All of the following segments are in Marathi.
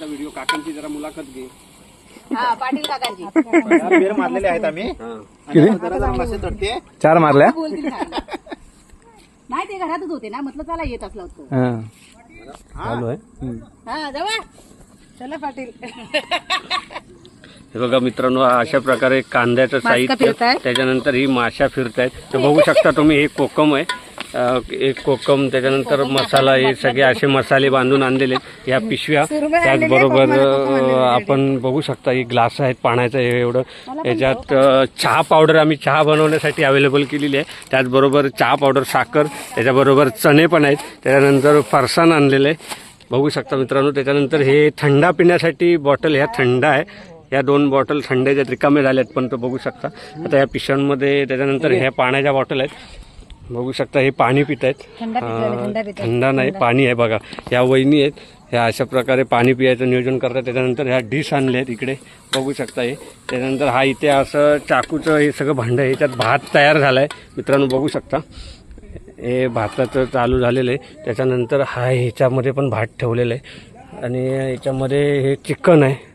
काकांचा व्हिडिओ, काकांची जरा मुलाखत घे. हा पाटील काकांची बेर मारलेले आहेत आम्ही. मासे तडके 4 मारल्या. बोलतील काय. नाही ते घरातच होते ना, म्हटलं चला येत असलं होतं. चालू आहे. हा जावा चला पाटील. हे बघा मित्रांनो, अशा प्रकारे कांद्याचं साहित्य, फिरतायत. त्याच्यानंतर ही माशा फिरतायत. तर बघू शकता तुम्ही, हे कोकम आहे, एक कोकम, त्याच्यानंतर मसाला, हे सगळे असे मसाले बांधून आणलेले आहेत. या पिशव्या, त्याचबरोबर आपण बघू शकता ही ग्लास आहेत पाण्याचं हे एवढं. याच्यात चहा पावडर आम्ही चहा बनवण्यासाठी अवेलेबल केलेली आहे. त्याचबरोबर चहा पावडर, साखर, त्याच्याबरोबर चणे पण आहेत. त्याच्यानंतर फरसाण आणलेलं आहे बघू शकता मित्रांनो. त्याच्यानंतर हे थंडा पिण्यासाठी बॉटल, ह्या थंड आहे. या 2 बॉटल थंड्याच्या रिकामे झाल्यात पण तो बघू शकता. आता या पिशांमध्ये त्याच्यानंतर ह्या पाण्याच्या बॉटल आहेत बघू शकता. हे पाणी पित आहेत, थंडा नाही पाणी आहे बघा. ह्या वहिनी आहेत, ह्या अशा प्रकारे पाणी पियायचं नियोजन करतात. त्याच्यानंतर ह्या डिश आणले आहेत इकडे बघू शकता. हे त्याच्यानंतर हा इथे असं चाकूचं हे सगळं भांडं आहे. ह्याच्यात भात तयार झाला आहे मित्रांनो बघू शकता. हे भाताचं चालू झालेलं आहे. त्याच्यानंतर हा ह्याच्यामध्ये पण भात ठेवलेलं आहे आणि ह्याच्यामध्ये हे चिकन आहे,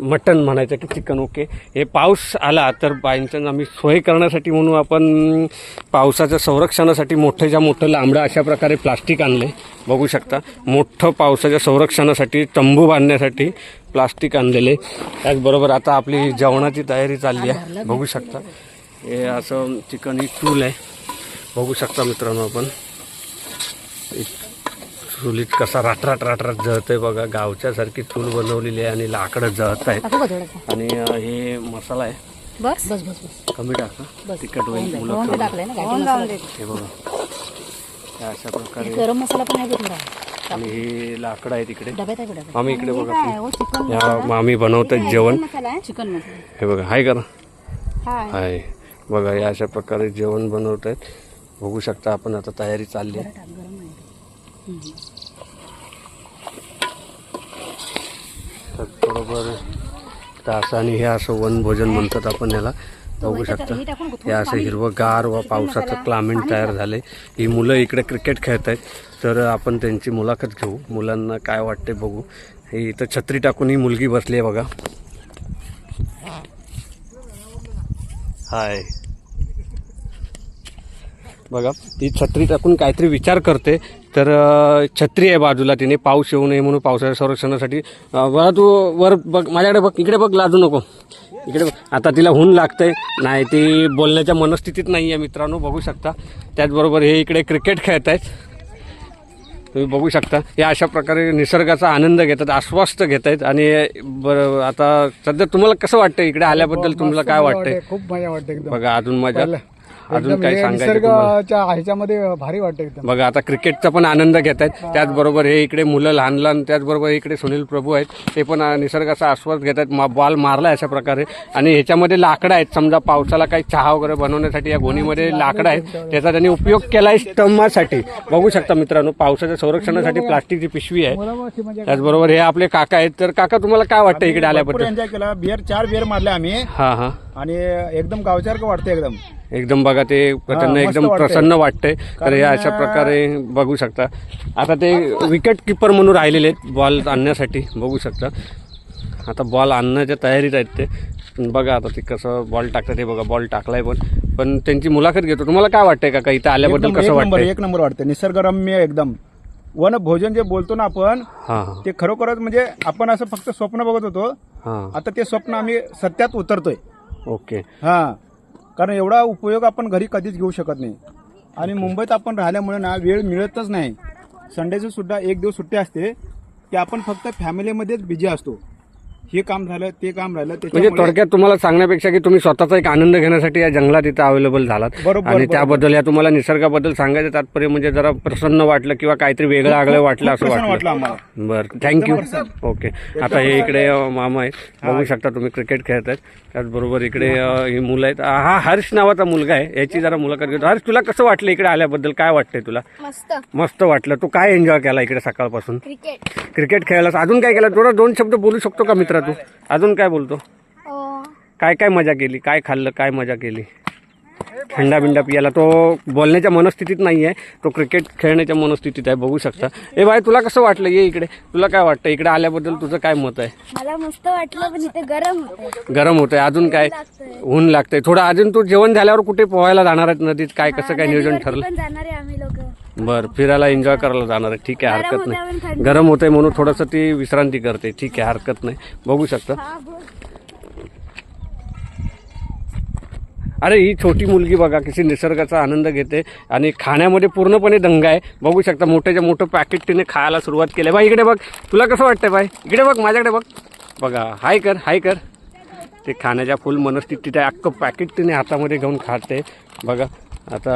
मटन म्हणायचं की चिकन. ओके. हे पाऊस आला तर बाईंचं आम्ही सोय करण्यासाठी म्हणून आपण पावसाच्या संरक्षणासाठी मोठं लांबडं अशा प्रकारे प्लास्टिक आणले बघू शकता. मोठं पावसाच्या संरक्षणासाठी तंबू बांधण्यासाठी प्लास्टिक आणलेले. त्याचबरोबर आता आपली जेवणाची तयारी चालली आहे बघू शकता. हे असं चिकन ही चूल आहे बघू शकता मित्रांनो. आपण चुलीत कसा राटराट जळत आहे बघा. गावच्यासारखी चूल बनवलेली आहे आणि लाकडं जळत आहेत. आणि हे मसाला आहे, बस बस बस बस कमी टाका, तिखट होईल. हे बघा हे अशा प्रकारे गरम मसाला पण आहे थोडा. आणि हे लाकडं आहे तिकडे. डब्यात आहे डब्यात. मामी इकडे बघा, चिकन ह्या मामी बनवतात जेवण. चिकन मसाला हे बघा हाय करा, हाय हाय बघा. हे अशा प्रकारे जेवण बनवत आहेत बघू शकता. आपण आता तयारी चालली आहे. बरोबर तासाने हे असं वनभोजन म्हणतात आपण याला बघू शकता. हे असं हिरवंगार व पावसाचं क्लायमेट तयार झालंय. ही मुलं इकडे क्रिकेट खेळत आहेत तर आपण त्यांची मुलाखत घेऊ, मुलांना काय वाटते बघू. हे इथं छत्री टाकून ही मुलगी बसली आहे बघा. हाय बघा, ती छत्री टाकून काहीतरी विचार करते. तर छत्री आहे बाजूला, तिने पाऊस येऊ नये म्हणून पावसाच्या संरक्षणासाठी. बघा तू वर बघ, माझ्याकडे बघ, इकडे बघ, लाजू नको, इकडे बघ. आता तिला ऊन लागतंय, नाही ती बोलण्याच्या मनस्थितीत नाही आहे मित्रांनो बघू शकता. त्याचबरोबर हे इकडे क्रिकेट खेळत आहेत तुम्ही बघू शकता. हे अशा प्रकारे निसर्गाचा आनंद घेतात, आश्वास्त घेत आहेत. आणि बरं आता सध्या तुम्हाला कसं वाटतं इकडे आल्याबद्दल? तुम्हाला काय वाटतंय? खूप मजा वाटते बघा अजून मजा, अजून काय सांगायचं निसर्गाच्या ह्याच्यामध्ये भारी वाटते एकदम. बघा. आता क्रिकेटचा पण आनंद घेत आहेत. त्याचबरोबर हे इकडे मुलं लहान लहान, त्याचबरोबर इकडे सुनील प्रभू आहेत, ते पण निसर्गाचा आस्वाद घेत आहेत. बॉल मारला अशा प्रकारे. आणि ह्याच्यामध्ये लाकडं आहेत, समजा पावसाला काही चहा वगैरे बनवण्यासाठी या गोणीमध्ये लाकडं आहेत, त्याचा त्यांनी उपयोग केला आहे स्टंपासाठी बघू शकता मित्रांनो. पावसाच्या संरक्षणासाठी प्लास्टिकची पिशवी आहे. त्याचबरोबर हे आपले काका आहेत. तर काका तुम्हाला काय वाटतं इकडे आल्याबद्दल? एन्जॉय केला. 4 बिअर मारले आम्ही. हां हां. आणि एकदम गावच्यासारखं वाटतं एकदम. एकदम बघा, ते त्यांना एकदम प्रसन्न वाटतंय. तर हे अशा प्रकारे बघू शकता. आता ते विकेट किपर म्हणून राहिलेले आहेत बॉल आणण्यासाठी बघू शकता. आता बॉल आणण्याच्या तयारीत आहेत ते बघा. आता ते कसं बॉल टाकतात हे बघा. बॉल टाकलाय पण त्यांची मुलाखत घेतो. तुम्हाला काय वाटतंय काका इथं आल्याबद्दल? कसं वाटतं? एक नंबर वाटतं. निसर्गरम्य एकदम. वन भोजन जे बोलतो ना आपण, ते खरोखरच म्हणजे आपण असं फक्त स्वप्न बघत होतो, आता ते स्वप्न आम्ही सत्यात उतरतोय. ओके. हा, कारण एवढा उपयोग आपण घरी कधीच घेऊ शकत नाही. आणि मुंबईत आपण राहिल्यामुळे ना वेळ मिळतच नाही. संडेचं सुद्धा एक दिवस सुट्टी असते, की आपण फक्त फॅमिलीमध्येच बिझी असतो. हे काम झालं, ते काम राहिलं. म्हणजे थोडक्यात तुम्हाला सांगण्यापेक्षा की तुम्ही स्वतःचा एक आनंद घेण्यासाठी या जंगलात इथं अवेलेबल झालात. आणि त्याबद्दल या तुम्हाला निसर्गाबद्दल सांगायचं तात्पर्य म्हणजे जरा प्रसन्न वाटलं किंवा काहीतरी वेगळं आगळं वाटलं असं वाटलं आम्हाला. बरं, थँक्यू. ओके. आता हे इकडे मामा आहेत बघू शकता तुम्ही, क्रिकेट खेळत आहेत. त्याचबरोबर इकडे ही मुलं आहेत. हा हर्ष नावाचा मुलगा आहे, याची जरा मुलाखत घेतो. हर्ष, तुला कसं वाटलं इकडे आल्याबद्दल? काय वाटतंय तुला? मस्त वाटलं. तू काय एन्जॉय केला इकडे सकाळपासून? क्रिकेट खेळायला. अजून काय केलं? थोडं 2 शब्द बोलू शकतो का मित्रा तू? अजून काय बोलतो? काय काय मजा केली? काय खाल्लं? काय मजा केली? थंडा बिंडा पियाला. तो बोलण्याच्या मनस्थितीत नाही आहे, तो क्रिकेट खेळण्याच्या मनस्थितीत आहे. बघू शकता. ए बाय, तुला कसं वाटलं? ये इकडे. तुला काय वाटतं इकडे आल्याबद्दल? तुझं काय मत आहे? मला मस्त वाटलं, पण इथे गरम होतं. गरम होतंय. अजून काय? ऊन लागतंय थोडं. अजून तू जेवण झाल्यावर कुठे पोहायला जाणार आहेत नदीत? काय कसं काय नियोजन ठरलं? पण जाणार आहे आम्ही लोक. बरं, फिरायला एन्जॉय करायला जाणार आहे. ठीक आहे, हरकत होतंय, नाही. पण थंडी. गरम होतंय म्हणून थोडंसं ती विश्रांती करते. ठीक आहे, हरकत नाही. बघू शकता. अरे ही छोटी मुलगी बघा कशी निसर्गाचा आनंद घेते आणि खाण्यामध्ये पूर्णपणे दंग आहे. बघू शकता मोठ्याच्या मोठं पॅकेट तिने खायला सुरुवात केली. बाई इकडे बघ. तुला कसं वाटतंय बाई? इकडे बघ, माझ्याकडे बघ. बघा, हाय कर, हाय कर. ते खाण्याच्या फुल मनस्थितीत आहे. अख्खं पॅकेट तिने हातामध्ये घेऊन खाते. बघा आता